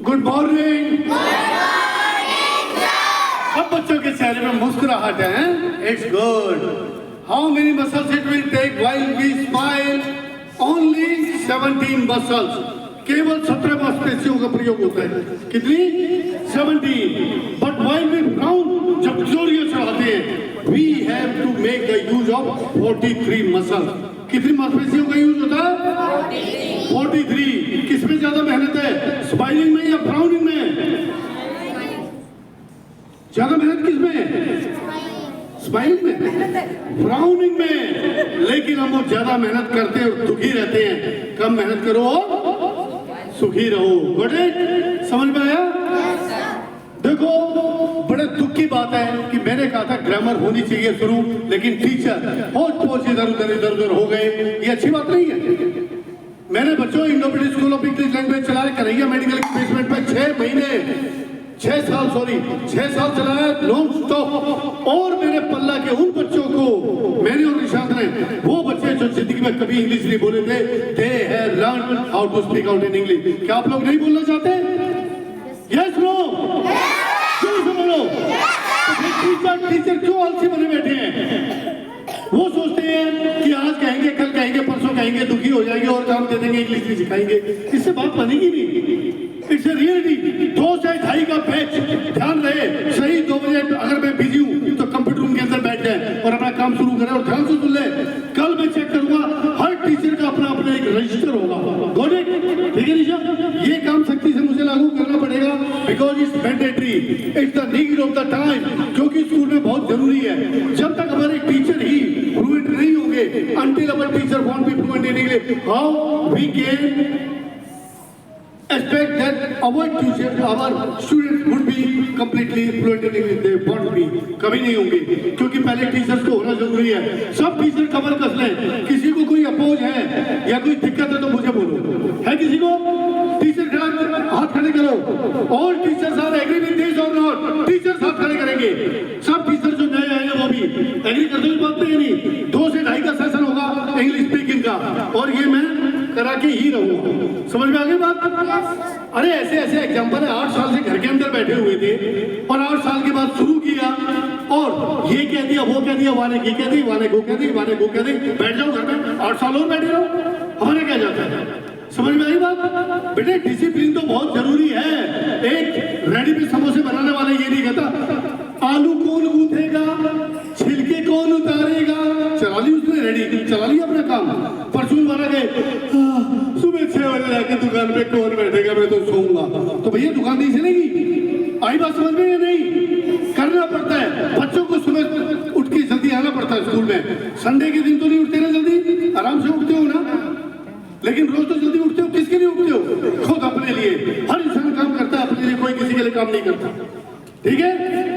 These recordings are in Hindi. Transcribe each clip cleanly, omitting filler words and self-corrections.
Good morning. सब बच्चों के चेहरे में मुस्कुराहट है। It's good. How many muscles it will take while we smile? Only 17 muscles. केवल 17 मांसपेशियों का प्रयोग होता है। कितनी? 17। बट व्हाइल वी फ्राउन, जब जोरियां चढ़ाते हैं, we have to make the use of 43 muscles. कितनी मांसपेशियों का यूज होता है? 43। किसमें ज्यादा मेहनत है, स्माइलिंग में या फ्राउनिंग में? ज्यादा मेहनत किसमें है? स्माइलिंग में, फ्राउनिंग में। लेकिन हम वो ज्यादा मेहनत करते हैं और दुखी रहते हैं। कम मेहनत करो और सुखी रहो। Got it? समझ में आया? देखो, बड़े दुख की बात है कि मैंने कहा था ग्रामर होनी चाहिए शुरू, लेकिन टीचर होश पोश इधर उधर हो गए। ये अच्छी बात नहीं है। मैंने बच्चों Indo British school of English language चलाया कन्हैया मेडिकल बेसमेंट पे 6 साल चलाया नॉन स्टॉप। और मेरे पल्ला के उन बच्चों को, मैंने और निशांत ने, वो बच्चे जो जिंदगी में कभी इंग्लिश नहीं बोले थे, they have learn how to speak out in English. क्या आप लोग नहीं बोलना चाहते? Yes no? क्यों से बोलो? टीचर क्यों आलसी बने बैठे हैं? वो सोचते हैं कि आज कहेंगे, कल कहेंगे, परसों कहेंगे, दुखी हो जाएंगे और काम दे देंगे, इंग्लिश नहीं सिखाएंगे। इससे बात बनेगी नहीं। It's a reality. 2 से 2:30 का बैच। ध्यान रहे, सही 2 बजे अगर मैं बिजी हूँ तो कंप्यूटर रूम के अंदर बैठ जाए और अपना काम शुरू करें। और ध्यान से सुन ले, कल मैं चेक करूंगा, हर टीचर का अपना अपना एक रजिस्टर होगा। Got it? ठीक है निशा? ये काम सख्ती से मुझे लागू करना पड़ेगा, because it's mandatory, it's the need of the time. क्योंकि स्कूल में बहुत जरूरी है। जब तक हमारे टीचर ही फ्लुएंट नहीं होंगे, until our teacher won't be fluent in English, how we can expect that our students would be completely fluent in English? They won't be, कभी नहीं होंगे। क्योंकि पहले टीचर्स को होना जरूरी है। सब टीचर कमर कस लें। किसी को कोई अपोज है या कोई दिक्कत है तो मुझे बोलो। है किसी को? टीचर खड़ा, हाथ खड़े करो। All teachers are agree with this और नॉट? टीचर्स हाथ खड़े करेंगे। सब टीचर जो नए आए हैं वो भी एग्री करते हैं। बात नहीं, 2 से 2:30 का सेशन होगा इंग्लिश स्पीकिंग का, और ये मैं करा के ही रहूंगा। समझ में आ गई बात? अरे ऐसे ऐसे एग्जाम्पल है। 8 साल से घर के अंदर बैठे हुए थे और 8 साल के बाद शुरू किया और ये कह दिया, वो कह दिया, वाने की कह दी, वाने को कह दी, वाने को कह दी। बैठ जाओ घर में, 8 साल और बैठे रहो। हमारे क्या जाता है? समझ में आई बात? बेटे डिसिप्लिन तो बहुत जरूरी है। एक रेडी पे समोसे बनाने वाले ये नहीं कहता आलू कौन गूंथेगा, छिलके कौन उतारेगा। चला ली उसने रेडी, चला लिया अपना काम। परचून वाला गए, सुबह 6 बजे जाके दुकान पे कौन बैठेगा, मैं तो सोऊंगा। तो भैया दुकान नहीं चलेगी। आई बात समझ में? नहीं करना पड़ता है। बच्चों को सुबह उठ के जल्दी आना पड़ता है स्कूल में। संडे के दिन तो नहीं उठते ना जल्दी, आराम से उठते हो ना, लेकिन रोज तो जल्दी उठते हो। किसके लिए उठते हो? खुद अपने लिए। हर इंसान काम करता है अपने लिए, कोई किसी के लिए काम नहीं करता। ठीक है?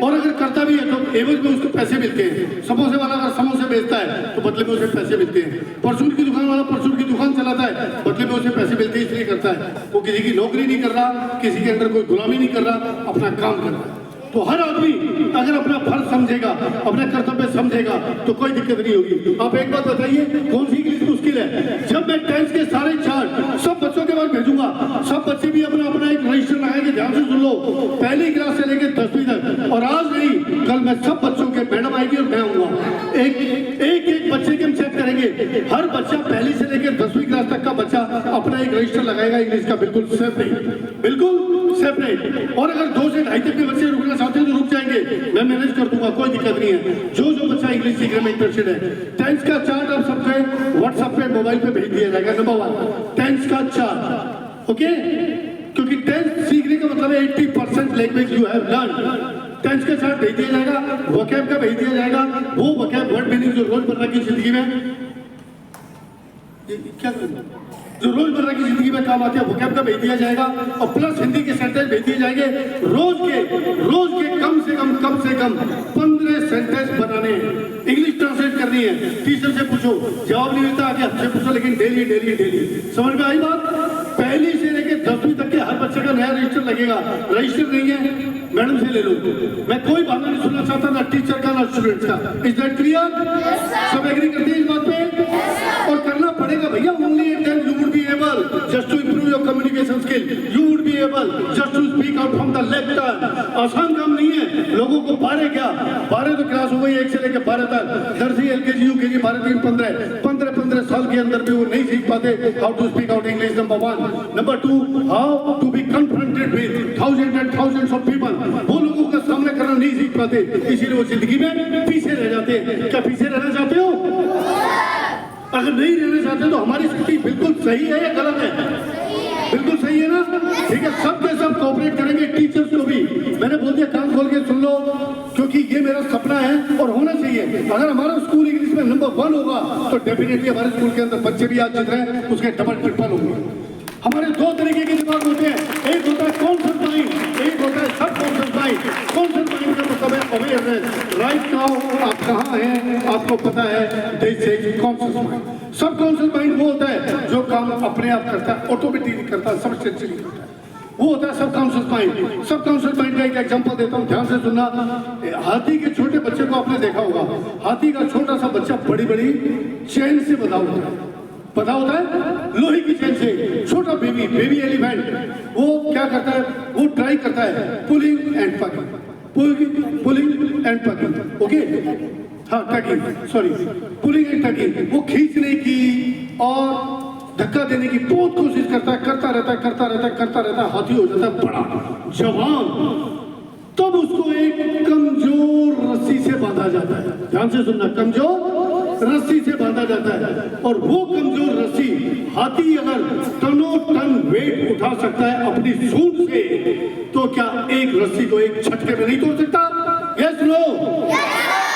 और अगर करता भी है तो एवज में उसको पैसे मिलते हैं। समोसे वाला अगर समोसे बेचता है तो बदले में उसे पैसे मिलते हैं। परचून की दुकान वाला परचून की दुकान चलाता है, बदले में उसे पैसे मिलते हैं, इसलिए करता है। वो किसी की नौकरी नहीं कर रहा, किसी के अंदर कोई गुलामी नहीं कर रहा, अपना काम कर रहा है। तो हर आदमी अगर अपना फर्ज समझेगा, अपना कर्तव्य समझेगा, तो कोई दिक्कत नहीं होगी। आप एक बात बताइए, कौन सी इंग्लिश मुश्किल है? जब मैं 10th के सारे चार्ट सब बच्चों के बाद भेजूंगा, सब बच्चे भी अपना अपना एक रजिस्टर लगाएंगे। ध्यान से सुन लो, पहली क्लास से लेकर 10वीं तक। और आज नहीं, कल मैं सब बच्चों के मैडम आएगी और मैं आऊंगा। एक बच्चे के हम चेक करेंगे। हर बच्चा पहली से लेकर 10वीं क्लास तक का बच्चा अपना एक रजिस्टर लगाएगा इंग्लिश का, बिल्कुल सेपरेट, बिल्कुल सेपरेट। और अगर 2 से 2:30 तक के बच्चे रुकना चाहते हैं तो रुक जाएंगे, मैं मैनेज कर दूंगा, कोई दिक्कत नहीं है। जो बच्चा इंग्लिश सीखने में इंटरेस्टेड है, 10th का चार्ट आप सबके व्हाट्सएप पे, मोबाइल पे भेज दिया जाएगा। नंबर 1 10th का चार्ट, ओके? क्योंकि 10th सीखने का मतलब है 80% language you have learn. 10th का चार्ट भेज दिया जाएगा, वोकैब का भेज दिया जाएगा। वो वोकैब वर्ड मीनिंग जो रोजमर्रा की जिंदगी में क्या जो रोजमर्रा की जिंदगी में काम आते हैं, वोकैब का भेज दिया जाएगा। और प्लस हिंदी के सेंटेंस भेज दिए जाएंगे। रोज के कम से कम 15 सेंटेंस बनाने हैं, इंग्लिश ट्रांसलेट करनी है। टीचर से पूछो, जवाब नहीं मिलता आगे हमसे पूछो, लेकिन डेली। समझ में आई बात? पहली से लेकर 10वीं तक के हर बच्चे का नया रजिस्टर लगेगा। रजिस्टर नहीं है, मैडम से ले लो। मैं कोई बहाना नहीं सुनना चाहता, ना टीचर का ना स्टूडेंट का। Is that clear? सब एग्री करते हैं इस बात पे? और करना पड़ेगा भैया। Only then you would be able just to improve your communication skill. You would be able just to collector, आसान काम नहीं है। लोगों को 12 क्या 12 तो क्लास हो गई 1 से लेकर 12 तक, दर्जी LKG UKG 12 3 15 साल के अंदर भी वो नहीं सीख पाते how to speak out English. Number 1, number 2, how to be confronted with thousand and thousands of people. वो लोगों का सामने करना नहीं सीख पाते, इसीलिए वो जिंदगी में पीछे रह जाते हैं। क्या पीछे रहना चाहते हो? अगर नहीं रहना चाहते तो हमारी स्थिति बिल्कुल सही है या गलत है? बिल्कुल सही है ना? ठीक है, सब के सब कोऑपरेट करेंगे। टीचर्स को भी मैंने बोल दिया, कान खोल के सुन लो, क्योंकि ये मेरा सपना है और होना चाहिए। अगर हमारा स्कूल इंग्लिश में नंबर 1 होगा तो डेफिनेटली हमारे स्कूल के अंदर बच्चे भी आज जित रहे हैं उसके डबल ट्रिपल होंगे। हमारे 2 तरीके के दिमाग होते हैं, एक होता है कॉन्शियस माइंड, एक होता है सब कॉन्शियस माइंड। कॉन्शियस माइंड का मतलब है अवेयरनेस। राइट नाउ आप कहाँ हैं आपको पता है, दिस इज कॉन्शियस माइंड। सब कॉन्शियस माइंड वो होता है जो काम अपने आप करता है, ऑटोमेटिकली करता है, सबस्टेंशियली करता है, वो होता है सब कॉन्शियस माइंड। सब कॉन्शियस माइंड का एक एग्जांपल देता हूँ, ध्यान से सुनना। हाथी के छोटे बच्चे को आपने देखा होगा, हाथी का छोटा सा बच्चा बड़ी बड़ी चेन से बंधा होता है, पता होता है, लोहे की चेन से। छोटा बेबी एलिफेंट वो क्या करता है, वो ट्राई करता है pulling and packing, pulling and packing, okay, हाँ tugging, sorry, pulling and tugging. वो खींचने की और धक्का देने की बहुत कोशिश करता है, करता रहता है, हाथी हो जाता है बड़ा जवान। तब उसको एक कमजोर रस्सी से बांधा जाता है, ध्यान से सुनना, कमजोर रस्सी से बांधा जाता है। और वो कमजोर रस्सी हाथी अगर टनों टन वेट उठा सकता है अपनी सूंड से, तो क्या एक रस्सी को एक झटके में नहीं तोड़ सकता? Yes no?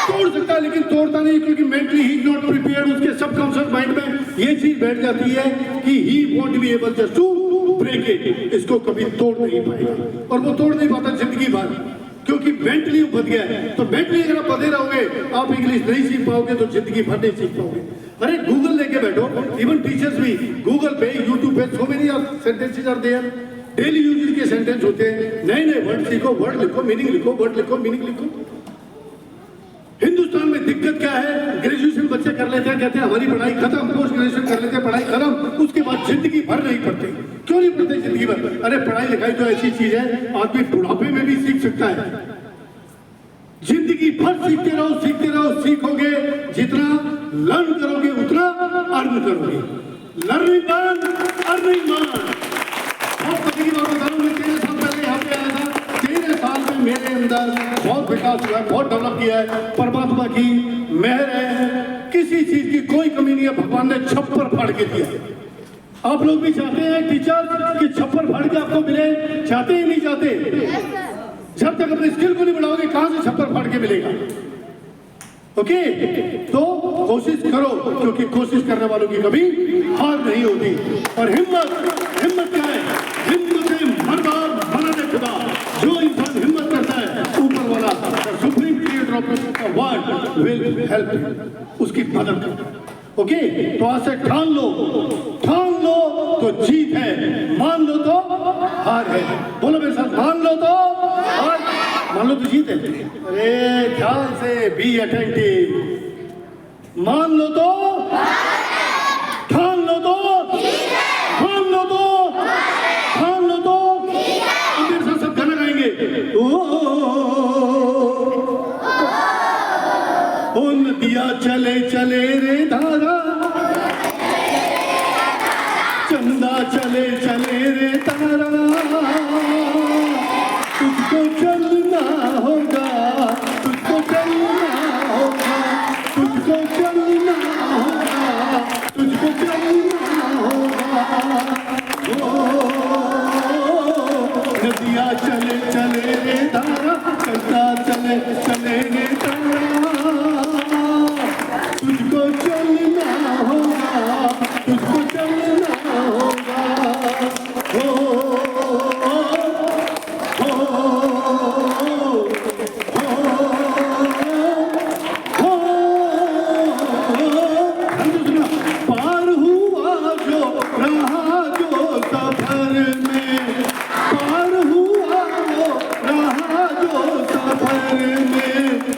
तोड़ सकता है, लेकिन तोड़ता नहीं, क्योंकि मेंटली ही नॉट प्रिपेयर्ड। उसके सबकॉन्शियस माइंड में ये चीज बैठ जाती है कि he won't be able just to break it, इसको कभी तोड़ नहीं पाएगा। और वो तोड़ नहीं पाता जिंदगी भर, क्योंकि मेंटली बंध गया है। तो मेंटली अगर आप बंधे रहोगे, आप इंग्लिश नहीं सीख पाओगे, तो जिंदगी भर नहीं सीख पाओगे। अरे गूगल लेके बैठो, इवन टीचर्स भी गूगल पे, यूट्यूब पे, so many sentences are there, daily usages के सेंटेंस होते हैं। नए वर्ड सीखो, वर्ड लिखो, मीनिंग लिखो, वर्ड लिखो, मीनिंग लिखो। हिंदुस्तान में दिक्कत क्या है, ग्रेजुएशन बच्चे कर लेते हैं, कहते हैं हमारी पढ़ाई खत्म, पोस्ट ग्रेजुएशन कर लेते हैं, पढ़ाई खत्म, उसके बाद जिंदगी भर नहीं पढ़ते। क्यों नहीं पढ़ते जिंदगी भर? अरे पढ़ाई लिखाई तो ऐसी चीज है, आदमी बुढ़ापे में भी सीख सकता है। जिंदगी भर सीखते रहो, सीखोगे जितना लर्न करोगे उतना अर्न करोगे। लर्निंग मान, अर्निंग मान। बहुत पति की बात बता रहा हूँ, मैं 13 साल पहले यहाँ पे आया था। 13 साल में मेरे अंदर बहुत विकास हुआ है, बहुत डेवलप किया है। परमात्मा की मेहर है, किसी चीज की कोई कमी नहीं है। भगवान ने छप्पर फाड़ के दिया। आप लोग भी चाहते हैं टीचर कि छप्पर फाड़ के आपको मिले? चाहते ही नहीं चाहते? जब तक अपने स्किल को नहीं बढ़ाओगे, कहां से छप्पर फाड़ के मिलेगा? ओके, तो कोशिश करो, क्योंकि कोशिश करने वालों की कभी हार नहीं होती। और हिम्मत क्या है? हिम्मत मर्दार मर्द खुदा। जो इंसान हिम्मत करता है, ऊपर वाला supreme creator of the world will help, उसकी मदद करता है। ओके, तो आज से ठान लो तो जीत है, मान लो तो हार है। बोलो मेरे साथ, मान लो तो हार, मान लो तो जीत है। अरे ध्यान से, बी अटेंटिव। मान लो तो, ठान लो तो, ठान लो तो, ठान लो तो। अब मेरे साथ सब गाना गाएंगे। ओ नदिया चले चले रे धारा, चंदा चले चले रे तारा, तुझको चलना होगा, तुझको चलना होगा, तुझको चलना होगा, तुझको चलना होगा। नदिया चले चले रे धारा, चंदा चले चले रे तारा, तुझको चलना होगा, तुझको चलना होगा। पार हुआ जो रहा जो सफर में, पार हुआ जो रहा जो सफर में,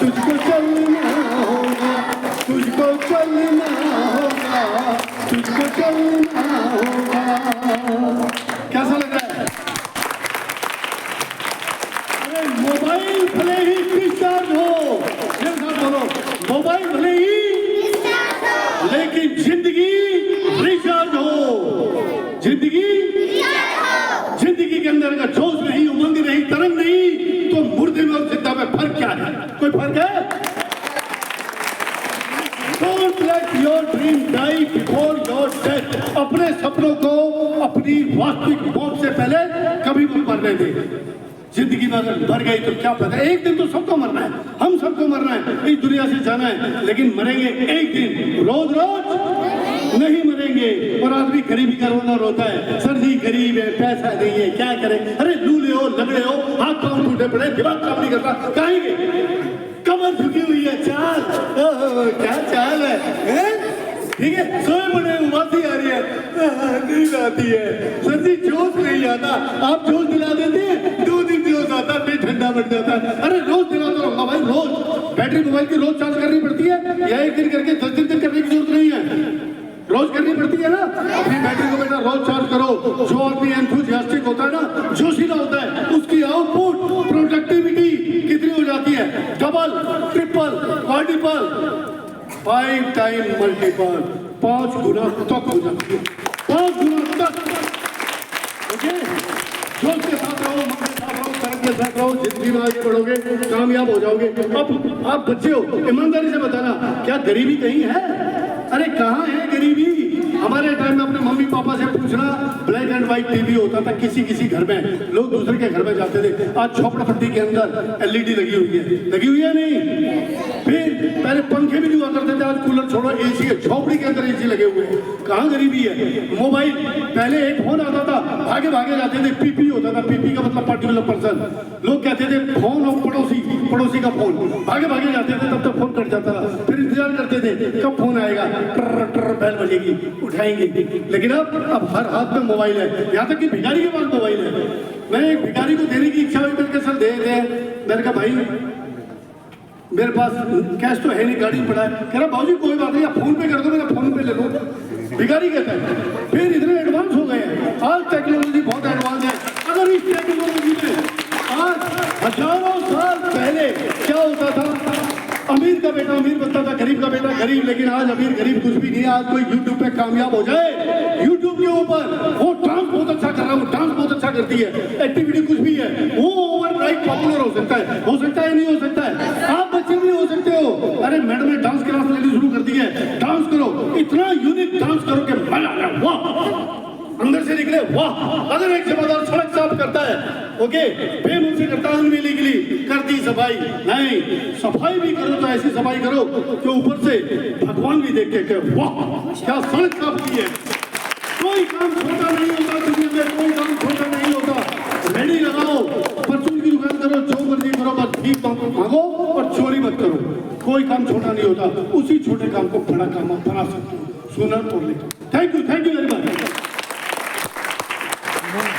तुझको चलना होगा, तुझको चलना होगा, तुझको चलना होगा। कैसा लग रहा है? अरे मोबाइल भले ही डिस्चार्ज हो, मेरे साथ बोलो, मोबाइल भले ही लेकिन जिंदगी रिचार्ज हो। जिंदगी के अंदर का जोश नहीं, उमंग नहीं, तरंग नहीं, तो मुर्दे में और जिंदा में फर्क क्या है? कोई फर्क है? Don't let your dream die before your death। अपने सपनों को अपनी वास्तविक मौत से पहले कभी मत मरने दे। जिंदगी में अगर मर गई तो क्या पता, एक दिन तो सबको मरना है, हम सबको मरना है, इस दुनिया से जाना है, लेकिन मरेंगे एक दिन, रोज रोज नहीं मरेंगे। और आदमी गरीबी का रोना रोता है, सर जी गरीब है, पैसा नहीं है, क्या करें? अरे लूले हो, लगड़े हो, हाथ पांव टूटे पड़े, दिमाग काम नहीं करता, कहेंगे कमर झुकी हुई है, चाल क्या चाल है, ठीक है, सोए पड़े, उबासी आ रही है, नींद आती है, सर जी जोश नहीं आता, आप जोश दिला देते हैं, 2 दिन जोश आता है, फिर ठंडा पड़ जाता है। अरे रोज दिलाता रहूंगा भाई, रोज बैटरी मोबाइल की रोज चार्ज करनी पड़ती है, या एक दिन करके 10 दिन करने की जरूरत नहीं है, रोज करनी पड़ती है ना। अपनी बैटरी को बेटा रोज चार्ज करो। जो आदमी एंथुसियास्टिक होता है ना, जोशीला होता है, उसकी आउटपुट प्रोडक्टिविटी कितनी हो जाती है? Double, triple, quadruple, 5 time multiple, 5 गुना तक हो जाती है, 5 गुना तक। ओके, जोश के साथ रहो, मन के साथ रहो, तरक के साथ रहो, जिंदगी में आगे बढ़ोगे, कामयाब हो जाओगे। अब आप बच्चे हो, ईमानदारी से बताना, क्या गरीबी कहीं है? अरे कहाँ है गरीबी? हमारे टाइम में अपने मम्मी पापा से पूछना, ब्लैक एंड व्हाइट टीवी होता था किसी घर में, लोग दूसरे के घर में जाते थे। आज झोपड़पट्टी के अंदर एलईडी लगी हुई है नहीं? फिर पहले पंखे भी नहीं हुआ करते थे, आज कूलर छोड़ो, एसी है, झोपड़ी के अंदर एसी लगे हुए हैं। कहाँ गरीबी है? मोबाइल, पहले एक फोन आता था, भागे भागे जाते थे, पीपी होता था, पीपी का मतलब पर्टिकुलर पर्सन, लोग कहते थे फोन और पड़ोसी का फोन, भागे भागे जाते थे, तब तक फोन कट जाता था, फिर इंतजार करते थे कब फोन आएगा, ट्र ट्र बैल बजेगी, उठाएंगे। लेकिन अब हर हाथ में मोबाइल है, यहाँ तक कि भिखारी के पास मोबाइल है। मैंने एक भिखारी को देने की इच्छा हुई, मेरे सर दे दे, मैंने कहा भाई मेरे पास कैश तो है नहीं, गाड़ी पड़ा है। कह रहा भाजी कोई बात नहीं, आप फोन पे कर दो, मेरा फोन पे ले लो। भिखारी कहता है। फिर इतने एडवांस हो गए हैं, आज टेक्नोलॉजी बहुत एडवांस है। अगर इस टेक्नोलॉजी में आज हजारों साल पहले क्या होता था, अमीर का बेटा अमीर बनता था, गरीब का बेटा गरीब, लेकिन आज अमीर गरीब कुछ भी नहीं है। आज कोई यूट्यूब पे कामयाब हो जाए, यूट्यूब के ऊपर वो डांस बहुत अच्छा कर रहा है, वो डांस बहुत अच्छा करती है, एक्टिविटी कुछ भी है, वो ओवरनाइट पॉपुलर हो सकता है नहीं हो सकता है। आप बच्चे भी हो सकते हो। अरे मैडम ने डांस क्लास लेनी शुरू कर दी है, डांस करो, इतना यूनिक डांस करो कि मजा आ रहा है, वाह अंदर से निकले वाह। अगर एक जमादार सड़क साफ करता है, ओके, बेमुंह से करता है, अनविलिंगली कर दी सफाई, नहीं, सफाई भी करो तो ऐसी सफाई करो कि ऊपर से भगवान भी देख के वाह क्या सड़क साफ की है। कोई काम छोटा नहीं होता दुनिया में, कोई काम छोटा नहीं होता। रेडी लगाओ, परचून की दुकान करो, जो मर्जी करो, बस ठीक मांगो और चोरी मत करो। कोई काम छोटा नहीं होता, उसी छोटे काम को बड़ा काम आप बना सकते हो। सुना और लिखा। Thank you very much.